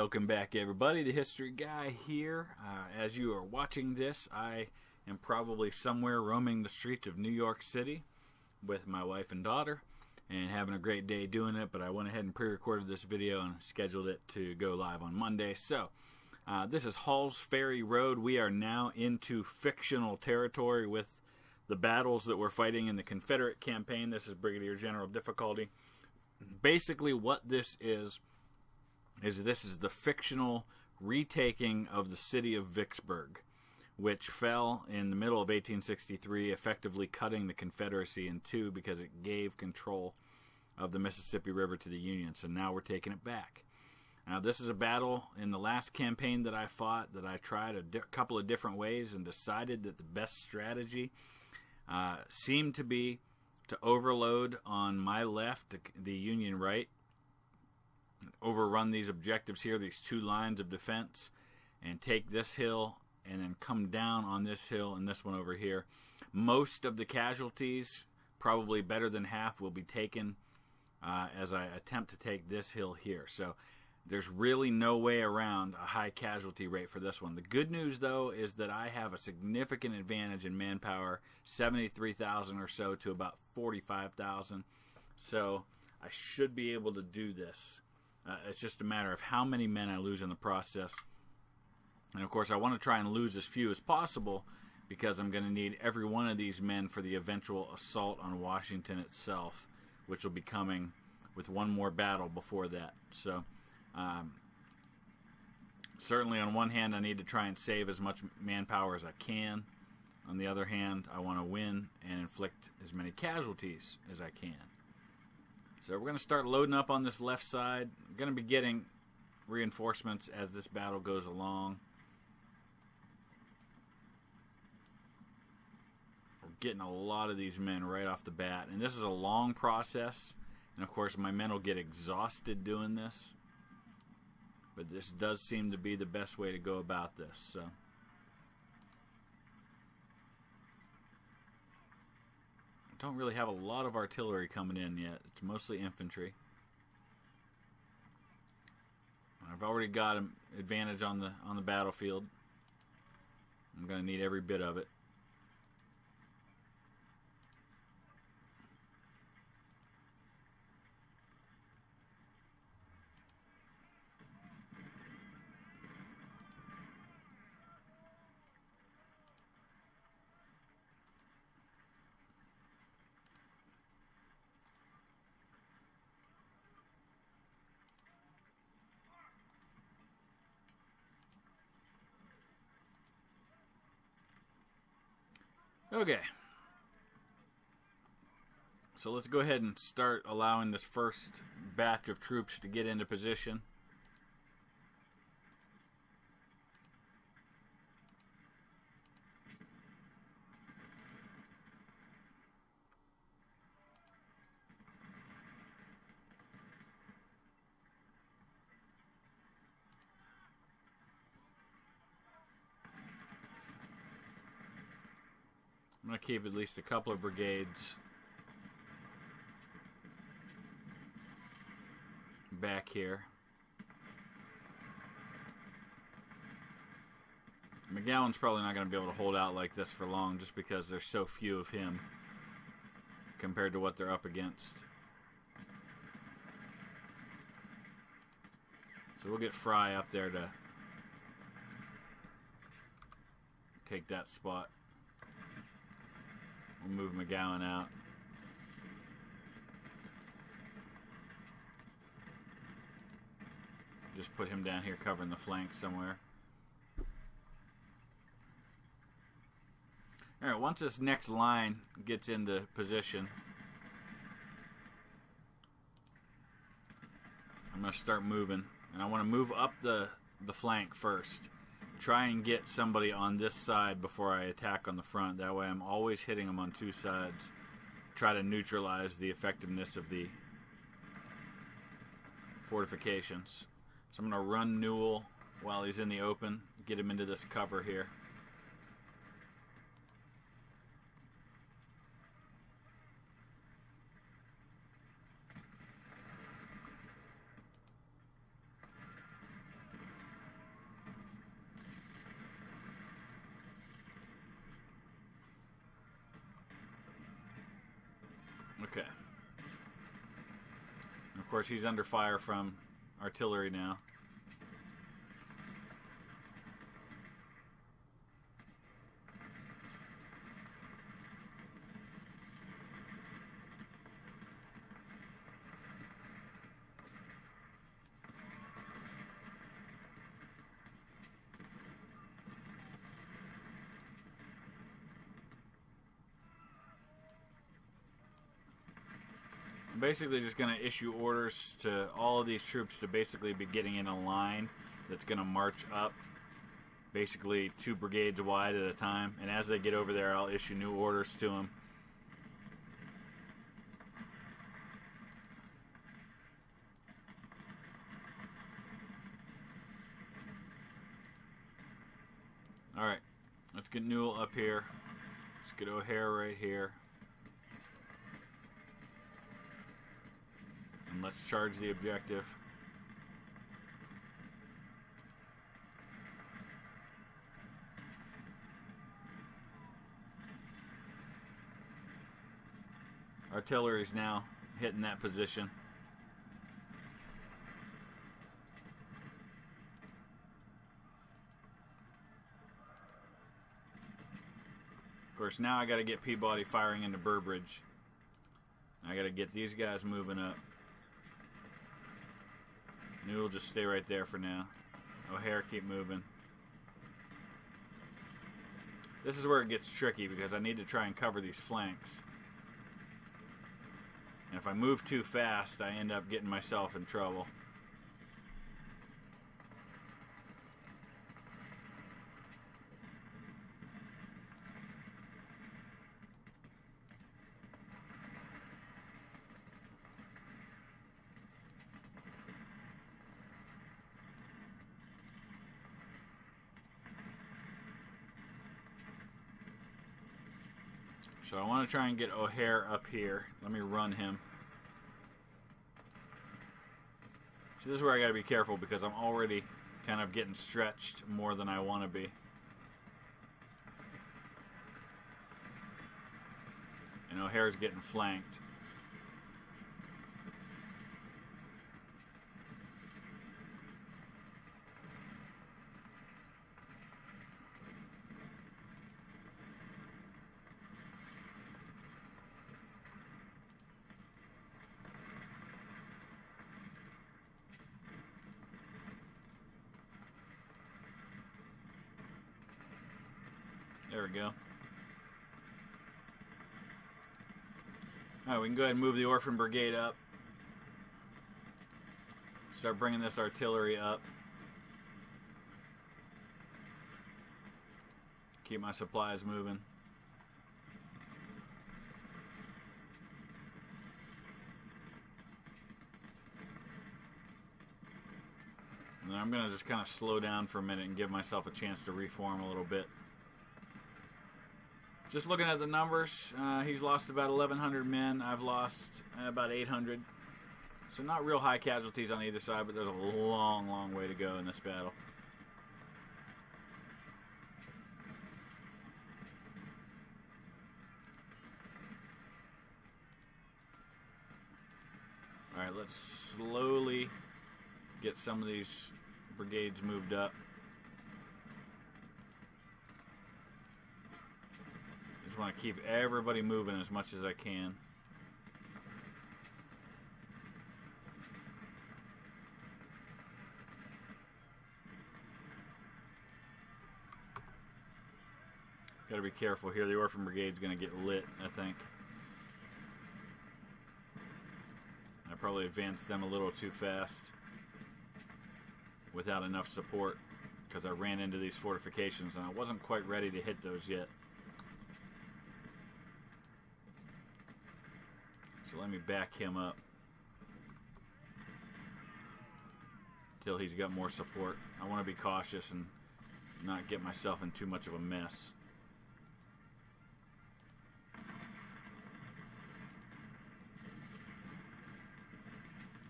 Welcome back, everybody. The History Guy here. As you are watching this, I am probably somewhere roaming the streets of New York City with my wife and daughter and having a great day doing it, but I went ahead and pre-recorded this video and scheduled it to go live on Monday. So, this is Hall's Ferry Road. We are now into fictional territory with the battles that we're fighting in the Confederate campaign. This is Brigadier General difficulty. Basically, what this is this is the fictional retaking of the city of Vicksburg, which fell in the middle of 1863, effectively cutting the Confederacy in two because it gave control of the Mississippi River to the Union. So now we're taking it back. Now, this is a battle in the last campaign that I fought that I tried a couple of different ways and decided that the best strategy seemed to be to overload on my left, the Union right, overrun these objectives here, these two lines of defense, and take this hill and then come down on this hill and this one over here. Most of the casualties, probably better than half, will be taken as I attempt to take this hill here. So there's really no way around a high casualty rate for this one. The good news, though, is that I have a significant advantage in manpower, 73,000 or so to about 45,000. So I should be able to do this. It's just a matter of how many men I lose in the process. And, of course, I want to try and lose as few as possible because I'm going to need every one of these men for the eventual assault on Washington itself, which will be coming with one more battle before that. So, certainly on one hand, I need to try and save as much manpower as I can. On the other hand, I want to win and inflict as many casualties as I can. So we're going to start loading up on this left side. I'm going to be getting reinforcements as this battle goes along. We're getting a lot of these men right off the bat. And this is a long process. And of course my men will get exhausted doing this. But this does seem to be the best way to go about this. So don't really have a lot of artillery coming in yet. It's mostly infantry. I've already got an advantage on the battlefield. I'm going to need every bit of it. Okay, so let's go ahead and start allowing this first batch of troops to get into position. I'm going to keep at least a couple of brigades back here. McGowan's probably not going to be able to hold out like this for long just because there's so few of him compared to what they're up against. So we'll get Fry up there to take that spot. We'll move McGowan out. Just put him down here covering the flank somewhere. Alright, once this next line gets into position, I'm going to start moving. And I want to move up the flank first. Try and get somebody on this side before I attack on the front. That way I'm always hitting them on two sides. Try to neutralize the effectiveness of the fortifications. So I'm going to run Newell while he's in the open. Get him into this cover here. Okay. And of course, he's under fire from artillery now. I'm basically just going to issue orders to all of these troops to basically be getting in a line that's going to march up, basically 2 brigades wide at a time. And as they get over there, I'll issue new orders to them. Alright, let's get Newell up here. Let's get O'Hare right here. And let's charge the objective. Artillery's now hitting that position. Of course, now I got to get Peabody firing into Burbridge. I got to get these guys moving up. Newell just stay right there for now. O'Hare keep moving. This is where it gets tricky because I need to try and cover these flanks. And if I move too fast, I end up getting myself in trouble. So I want to try and get O'Hare up here. Let me run him. See, this is where I got to be careful because I'm already kind of getting stretched more than I want to be. And O'Hare's getting flanked. There we go. Alright, we can go ahead and move the Orphan Brigade up. Start bringing this artillery up. Keep my supplies moving. And then I'm going to just kind of slow down for a minute and give myself a chance to reform a little bit. Just looking at the numbers, he's lost about 1,100 men. I've lost about 800. So not real high casualties on either side, but there's a long, long way to go in this battle. Alright, let's slowly get some of these brigades moved up. I want to keep everybody moving as much as I can. Got to be careful here. The Orphan Brigade's going to get lit, I think. I probably advanced them a little too fast without enough support because I ran into these fortifications and I wasn't quite ready to hit those yet. So let me back him up until he's got more support. I want to be cautious and not get myself in too much of a mess.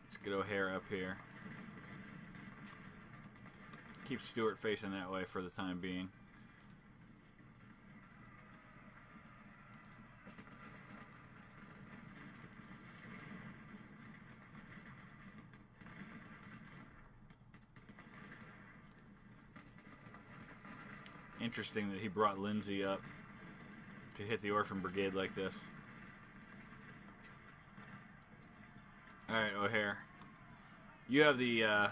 Let's get O'Hare up here. Keep Stewart facing that way for the time being. Interesting that he brought Lindsay up to hit the Orphan Brigade like this. Alright, O'Hare. You have the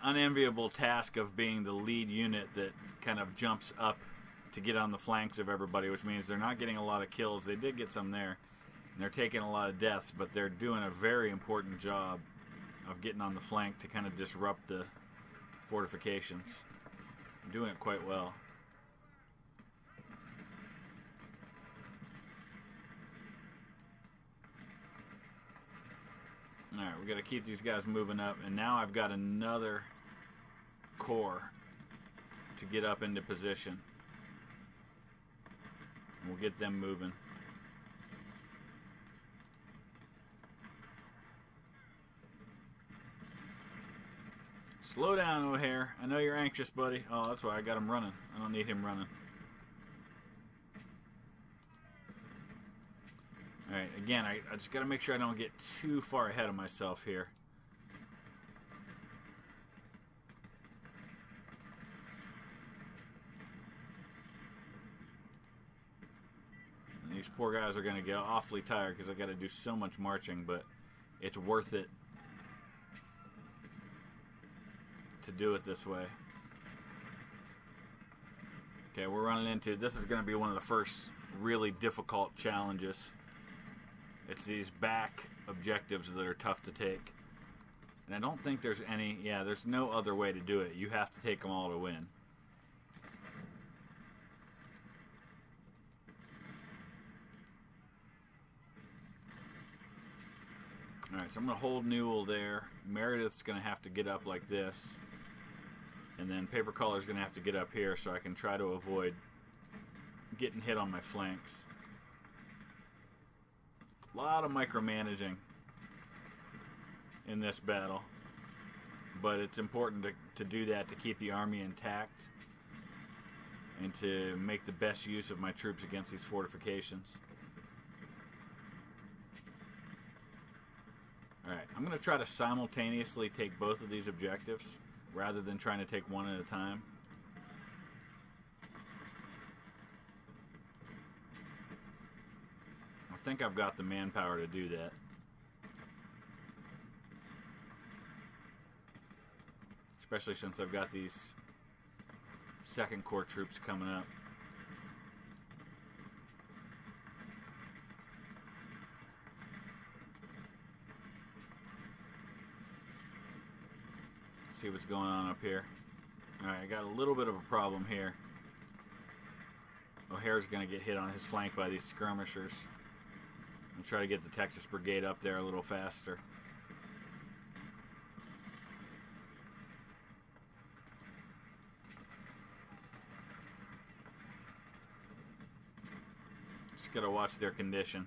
unenviable task of being the lead unit that kind of jumps up to get on the flanks of everybody, which means they're not getting a lot of kills. They did get some there, and they're taking a lot of deaths, but they're doing a very important job of getting on the flank to kind of disrupt the fortifications. Doing it quite well. Alright, we got to keep these guys moving up, and now I've got another corps to get up into position. And we'll get them moving. Slow down, O'Hare. I know you're anxious, buddy. Oh, that's why I got him running. I don't need him running. Alright, again, I just got to make sure I don't get too far ahead of myself here. And these poor guys are going to get awfully tired because I got to do so much marching, but it's worth it to do it this way. Okay, we're running into, this is going to be one of the first really difficult challenges. It's these back objectives that are tough to take. And I don't think there's any, yeah, there's no other way to do it. You have to take them all to win. Alright, so I'm going to hold Newell there. Meredith's going to have to get up like this. And then Paper Collar's going to have to get up here so I can try to avoid getting hit on my flanks. A lot of micromanaging in this battle, but it's important to do that to keep the army intact and to make the best use of my troops against these fortifications. Alright, I'm going to try to simultaneously take both of these objectives rather than trying to take one at a time. I think I've got the manpower to do that. Especially since I've got these Second Corps troops coming up. Let's see what's going on up here. Alright, I got a little bit of a problem here. O'Hare's going to get hit on his flank by these skirmishers. And try to get the Texas Brigade up there a little faster. Just gotta watch their condition.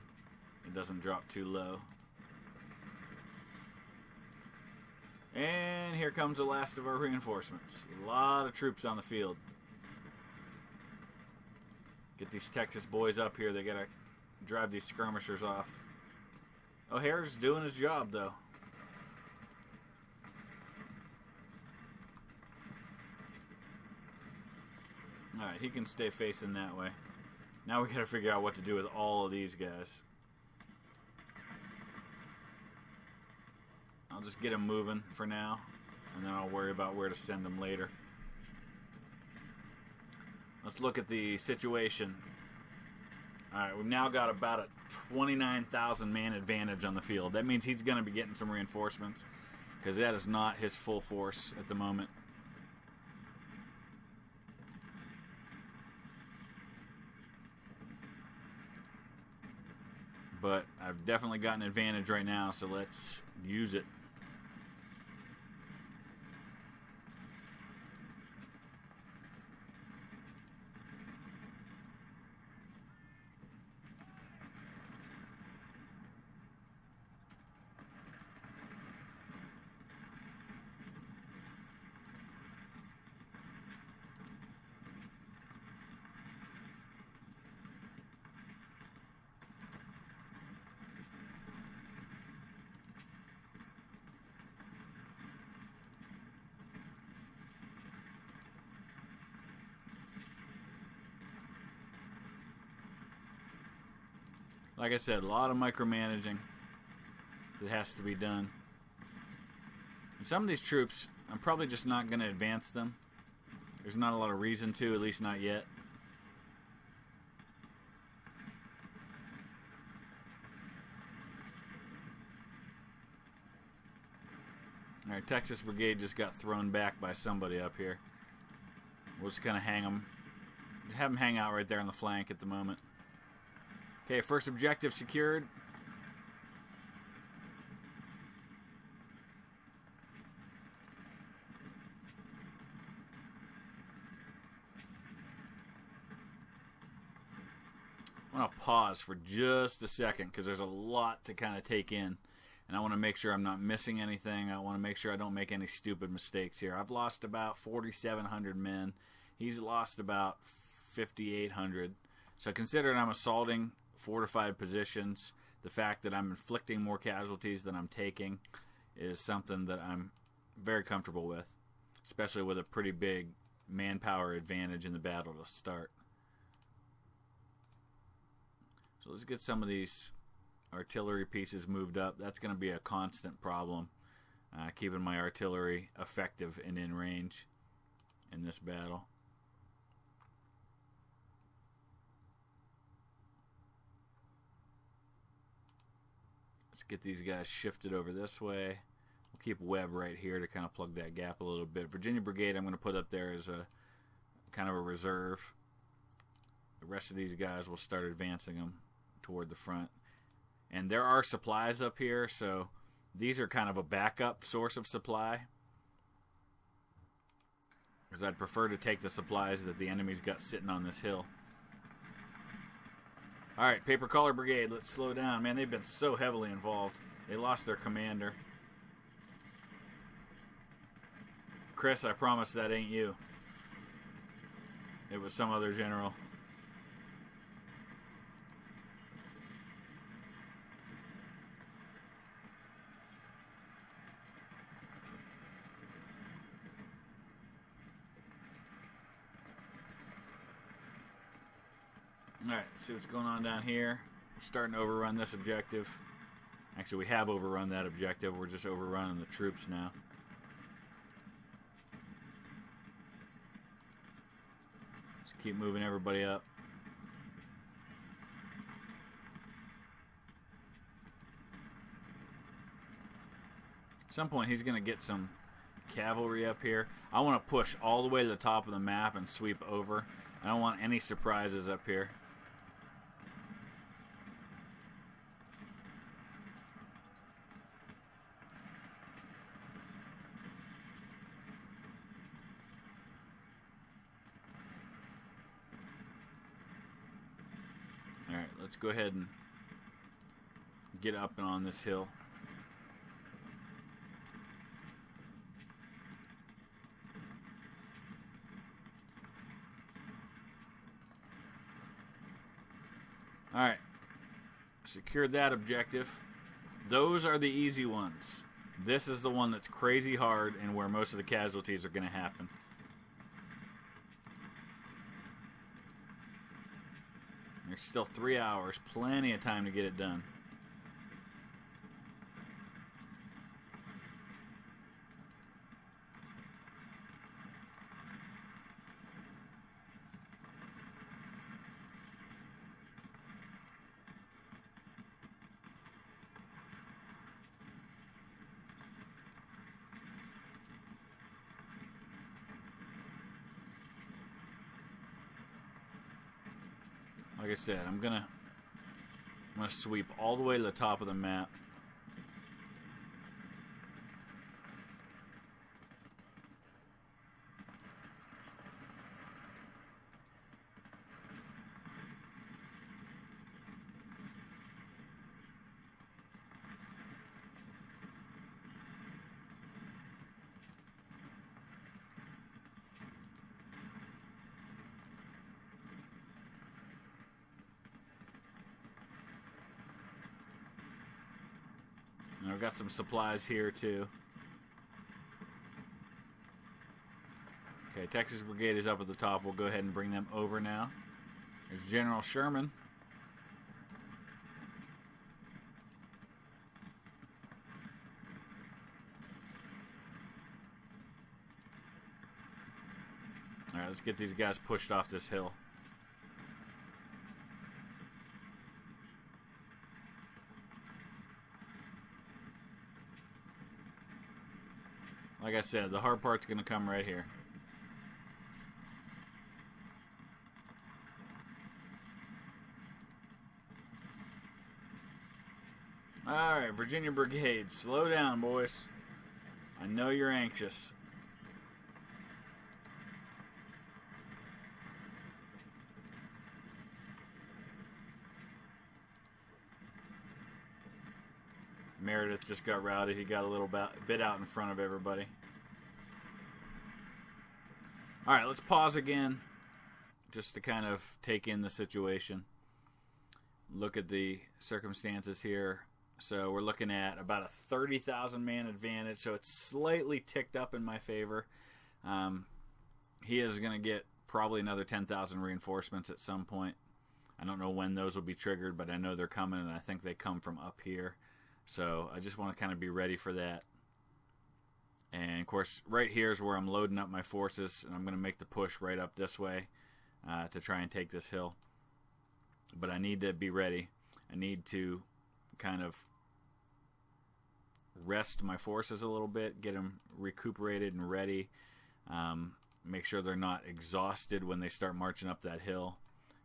It doesn't drop too low. And here comes the last of our reinforcements. A lot of troops on the field. Get these Texas boys up here. They gotta drive these skirmishers off. O'Hare's doing his job, though. Alright, he can stay facing that way. Now we gotta figure out what to do with all of these guys. I'll just get them moving for now, and then I'll worry about where to send them later. Let's look at the situation. Alright, we've now got about a 29,000 man advantage on the field. That means he's going to be getting some reinforcements, because that is not his full force at the moment. But I've definitely got an advantage right now, so let's use it. Like I said, a lot of micromanaging that has to be done. And some of these troops, I'm probably just not going to advance them. There's not a lot of reason to, at least not yet. Alright, Texas Brigade just got thrown back by somebody up here. We'll just kind of hang them. Have them hang out right there on the flank at the moment. Okay, first objective secured. I'm going to pause for just a second because there's a lot to kind of take in. And I want to make sure I'm not missing anything. I want to make sure I don't make any stupid mistakes here. I've lost about 4,700 men. He's lost about 5,800. So considering I'm assaulting fortified positions, the fact that I'm inflicting more casualties than I'm taking is something that I'm very comfortable with, especially with a pretty big manpower advantage in the battle to start. So let's get some of these artillery pieces moved up. That's going to be a constant problem, keeping my artillery effective and in range in this battle. Let's get these guys shifted over this way. We'll keep Webb right here to kind of plug that gap a little bit. Virginia Brigade I'm going to put up there as a kind of a reserve. The rest of these guys will start advancing them toward the front. And there are supplies up here, so these are kind of a backup source of supply. Because I'd prefer to take the supplies that the enemy's got sitting on this hill. Alright, Paper Collar Brigade, let's slow down. Man, they've been so heavily involved. They lost their commander. Chris, I promise that ain't you. It was some other general. Alright, let's see what's going on down here. We're starting to overrun this objective. Actually, we have overrun that objective. We're just overrunning the troops now. Just keep moving everybody up. At some point, he's going to get some cavalry up here. I want to push all the way to the top of the map and sweep over. I don't want any surprises up here. Alright, let's go ahead and get up and on this hill. Alright, secured that objective. Those are the easy ones. This is the one that's crazy hard and where most of the casualties are going to happen. There's still 3 hours, plenty of time to get it done. Like I said, I'm gonna sweep all the way to the top of the map. And I've got some supplies here too. Okay, Texas Brigade is up at the top. We'll go ahead and bring them over now. There's General Sherman. Alright, let's get these guys pushed off this hill. Like I said, the hard part's going to come right here. Alright, Virginia Brigade, slow down, boys. I know you're anxious. Meredith just got routed. He got a little bit out in front of everybody. Alright, let's pause again just to kind of take in the situation. Look at the circumstances here. So we're looking at about a 30,000 man advantage, so it's slightly ticked up in my favor. He is going to get probably another 10,000 reinforcements at some point. I don't know when those will be triggered, but I know they're coming, and I think they come from up here. So I just want to kind of be ready for that. And of course, right here is where I'm loading up my forces, and I'm going to make the push right up this way to try and take this hill. But I need to be ready. I need to kind of rest my forces a little bit, get them recuperated and ready. Make sure they're not exhausted when they start marching up that hill.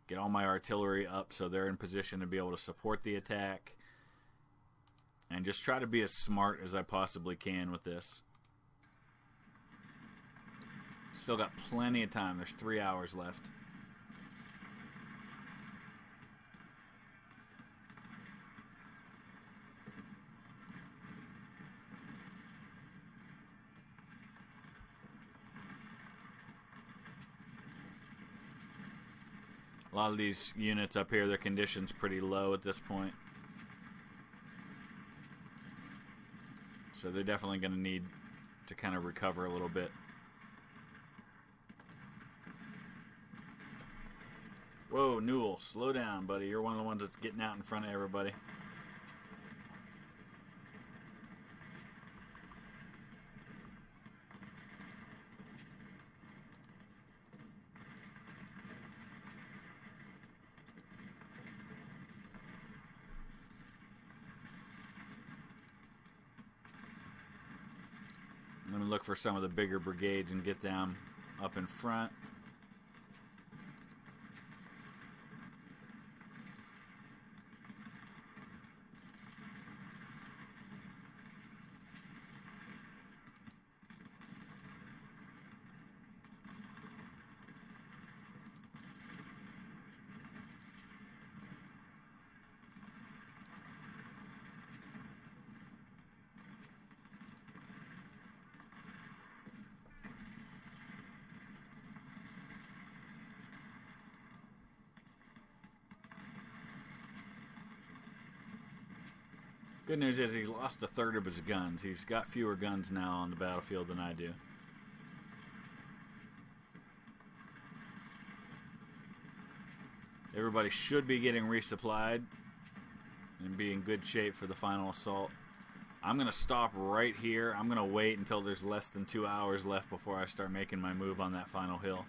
Get all my artillery up so they're in position to be able to support the attack. And just try to be as smart as I possibly can with this. Still got plenty of time. There's 3 hours left. A lot of these units up here, their condition's pretty low at this point. So they're definitely going to need to kind of recover a little bit. Whoa, Newell, slow down, buddy. You're one of the ones that's getting out in front of everybody. I'm going to look for some of the bigger brigades and get them up in front. Good news is he's lost a third of his guns. He's got fewer guns now on the battlefield than I do. Everybody should be getting resupplied and be in good shape for the final assault. I'm going to stop right here. I'm going to wait until there's less than 2 hours left before I start making my move on that final hill.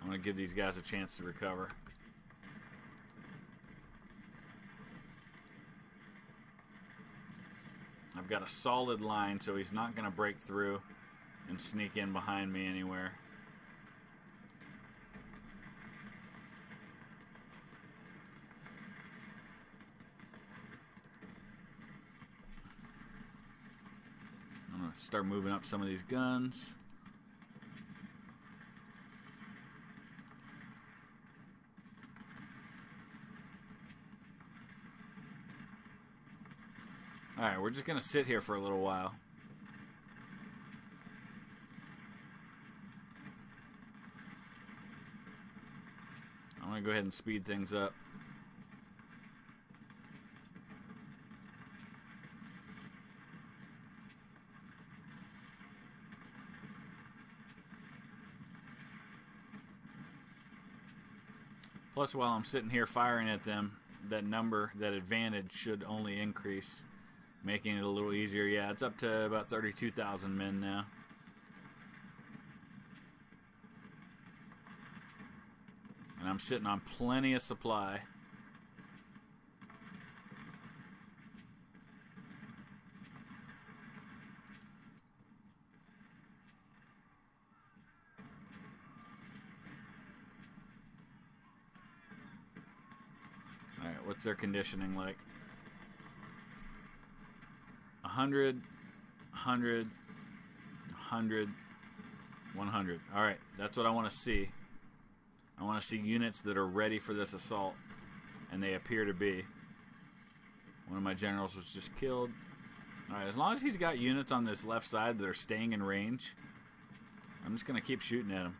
I'm going to give these guys a chance to recover. I've got a solid line, so he's not going to break through and sneak in behind me anywhere. I'm going to start moving up some of these guns. Alright, we're just going to sit here for a little while. I'm going to go ahead and speed things up. Plus, while I'm sitting here firing at them, that number, that advantage should only increase, making it a little easier. Yeah, it's up to about 32,000 men now. And I'm sitting on plenty of supply. Alright, what's their conditioning like? 100, 100, 100, 100. Alright, that's what I want to see. I want to see units that are ready for this assault. And they appear to be. One of my generals was just killed. Alright, as long as he's got units on this left side that are staying in range, I'm just going to keep shooting at him.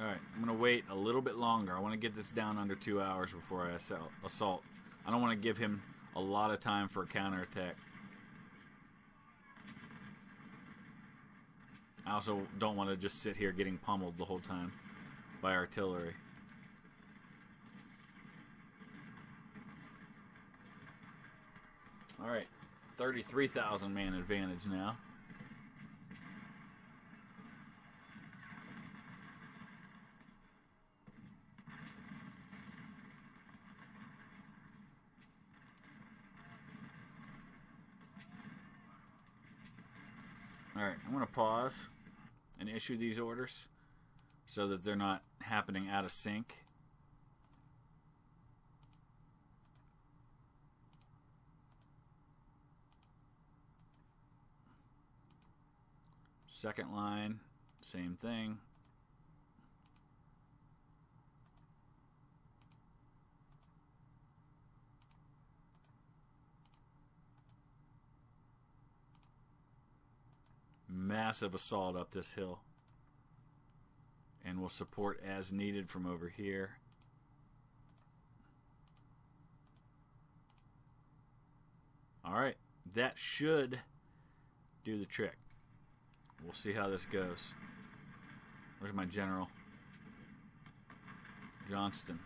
Alright, I'm going to wait a little bit longer. I want to get this down under 2 hours before I assault. I don't want to give him a lot of time for a counterattack. I also don't want to just sit here getting pummeled the whole time by artillery. Alright, 33,000 man advantage now. Alright, I'm going to pause and issue these orders so that they're not happening out of sync. Second line, same thing. Massive assault up this hill, and we'll support as needed from over here. Alright, that should do the trick. We'll see how this goes. Where's my general? Johnston.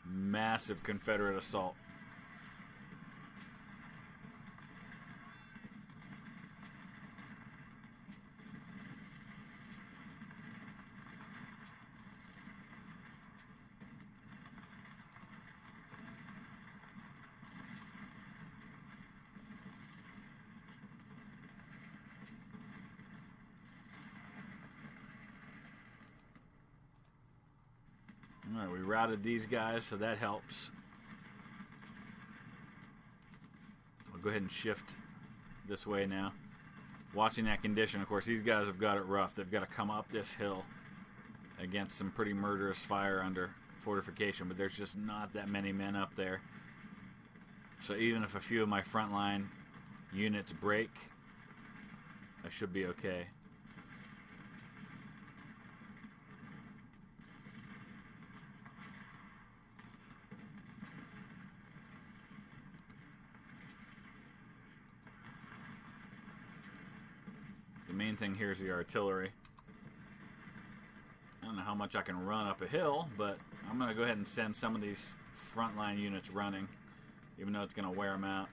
Massive Confederate assault. Alright, we routed these guys, so that helps. I'll go ahead and shift this way now. Watching that condition, of course, these guys have got it rough. They've got to come up this hill against some pretty murderous fire under fortification, but there's just not that many men up there. So even if a few of my frontline units break, I should be okay. The main thing here is the artillery. I don't know how much I can run up a hill, but I'm going to go ahead and send some of these frontline units running, even though it's going to wear them out.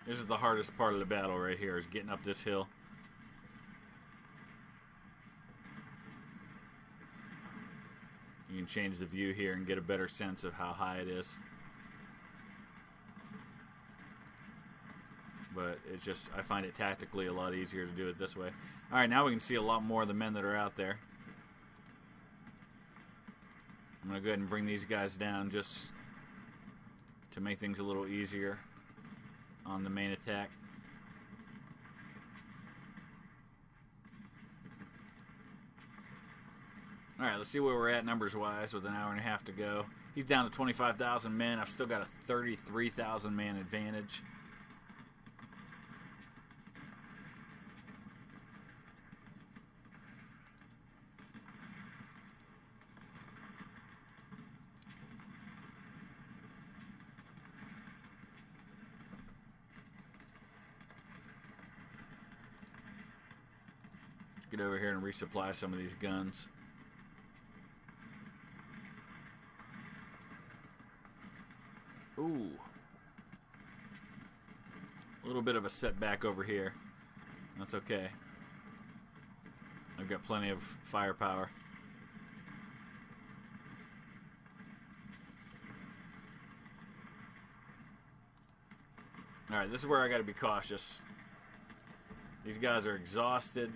This is the hardest part of the battle right here, is getting up this hill. You can change the view here and get a better sense of how high it is. But it's just, I find it tactically a lot easier to do it this way. Alright, now we can see a lot more of the men that are out there. I'm going to go ahead and bring these guys down just to make things a little easier on the main attack. Alright, let's see where we're at numbers-wise with an hour and a half to go. He's down to 25,000 men. I've still got a 33,000 man advantage. get over here and resupply some of these guns. Ooh. A little bit of a setback over here. That's okay. I've got plenty of firepower. Alright, this is where I gotta be cautious. These guys are exhausted,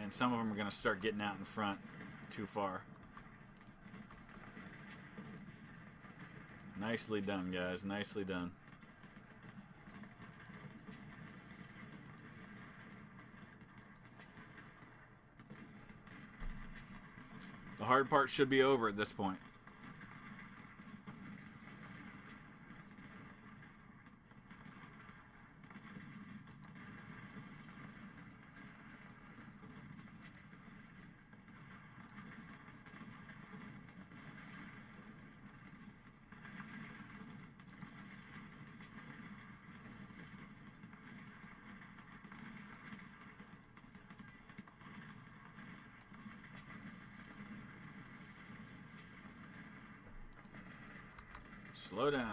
and some of them are gonna start getting out in front too far. Nicely done, guys. Nicely done. The hard part should be over at this point.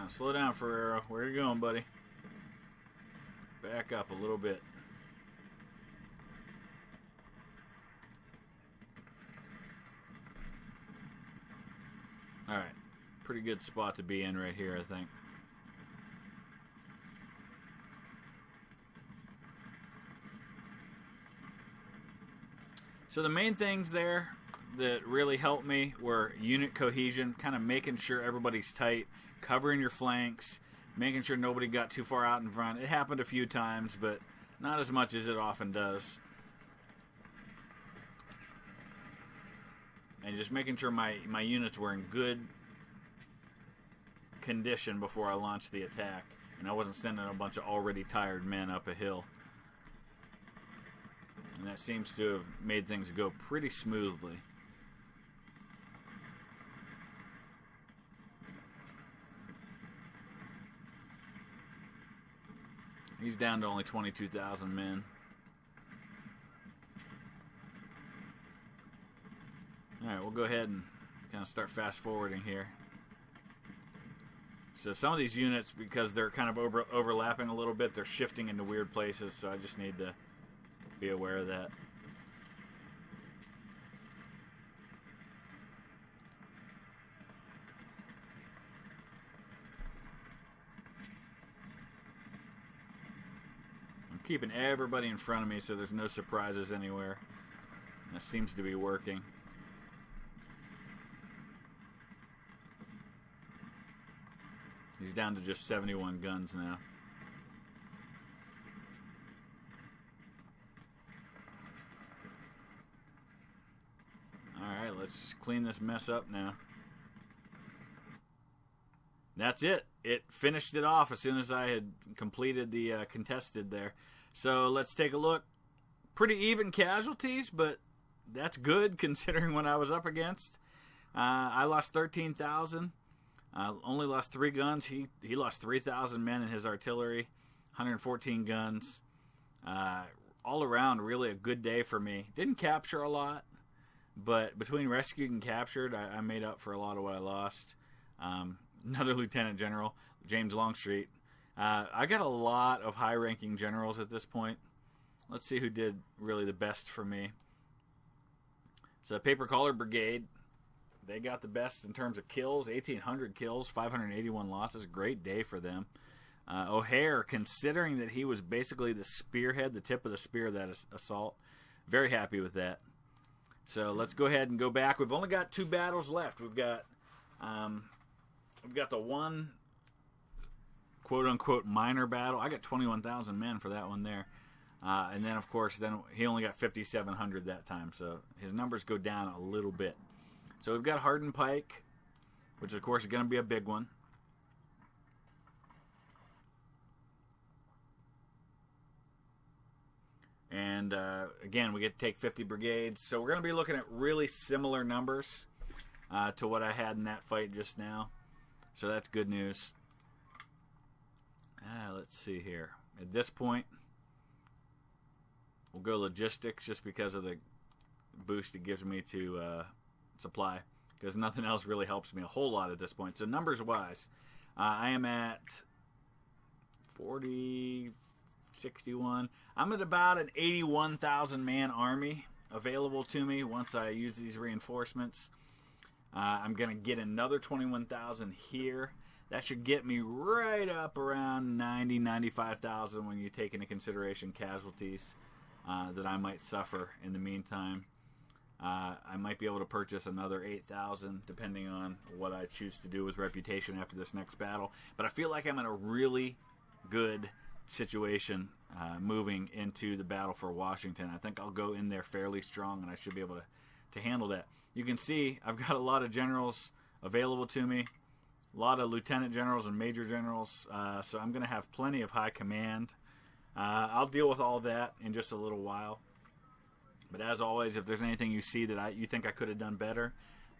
Slow down, Ferrero. Where are you going, buddy? Back up a little bit. Alright, pretty good spot to be in right here, I think. So the main things there that really helped me were unit cohesion, kind of making sure everybody's tight, covering your flanks, making sure nobody got too far out in front. It happened a few times, but not as much as it often does. And just making sure my units were in good condition before I launched the attack, and I wasn't sending a bunch of already tired men up a hill. And that seems to have made things go pretty smoothly. He's down to only 22,000 men. Alright, we'll go ahead and kind of start fast forwarding here. So some of these units, because they're kind of overlapping a little bit, they're shifting into weird places, so I just need to be aware of that. I'm keeping everybody in front of me so there's no surprises anywhere. And that seems to be working. He's down to just 71 guns now. Alright, let's just clean this mess up now. That's it. It finished it off as soon as I had completed the contested there. So let's take a look. Pretty even casualties, but that's good considering what I was up against. I lost 13,000. Only lost 3 guns. He lost 3,000 men in his artillery, 114 guns. All around, really a good day for me. Didn't capture a lot, but between rescued and captured, I made up for a lot of what I lost. Another Lieutenant General, James Longstreet. I got a lot of high-ranking generals at this point. Let's see who did really the best for me. So Paper Collar Brigade. They got the best in terms of kills, 1,800 kills, 581 losses. Great day for them. O'Hare, considering that he was basically the spearhead, the tip of the spear of that assault, very happy with that. So let's go ahead and go back. We've only got 2 battles left. We've got the one quote-unquote minor battle. I got 21,000 men for that one there. And then, of course, then he only got 5,700 that time. So his numbers go down a little bit. So we've got Hardin Pike, which of course is going to be a big one. And again, we get to take 50 brigades. So we're going to be looking at really similar numbers to what I had in that fight just now. So that's good news. Let's see here. At this point, we'll go logistics just because of the boost it gives me to supply, because nothing else really helps me a whole lot at this point. So numbers wise, I am at 40, 61. I'm at about an 81,000 man army available to me once I use these reinforcements. I'm going to get another 21,000 here. That should get me right up around 90, 95,000 when you take into consideration casualties that I might suffer in the meantime. I might be able to purchase another 8,000 depending on what I choose to do with reputation after this next battle. But I feel like I'm in a really good situation moving into the battle for Washington. I think I'll go in there fairly strong, and I should be able to handle that. You can see I've got a lot of generals available to me, a lot of lieutenant generals and major generals, so I'm going to have plenty of high command. I'll deal with all that in just a little while. But as always, if there's anything you see that you think I could have done better,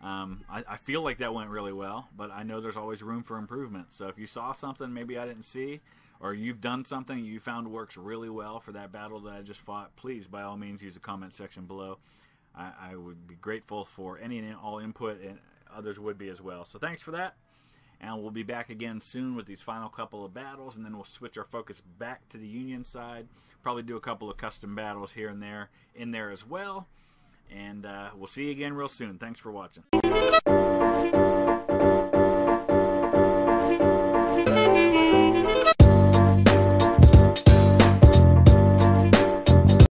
I feel like that went really well, but I know there's always room for improvement. So if you saw something maybe I didn't see, or you've done something you found works really well for that battle that I just fought, please, by all means, use the comment section below. I would be grateful for any and all input, and others would be as well. So thanks for that, and we'll be back again soon with these final couple of battles, and then we'll switch our focus back to the Union side. Probably do a couple of custom battles here and there in there as well. And we'll see you again real soon. Thanks for watching.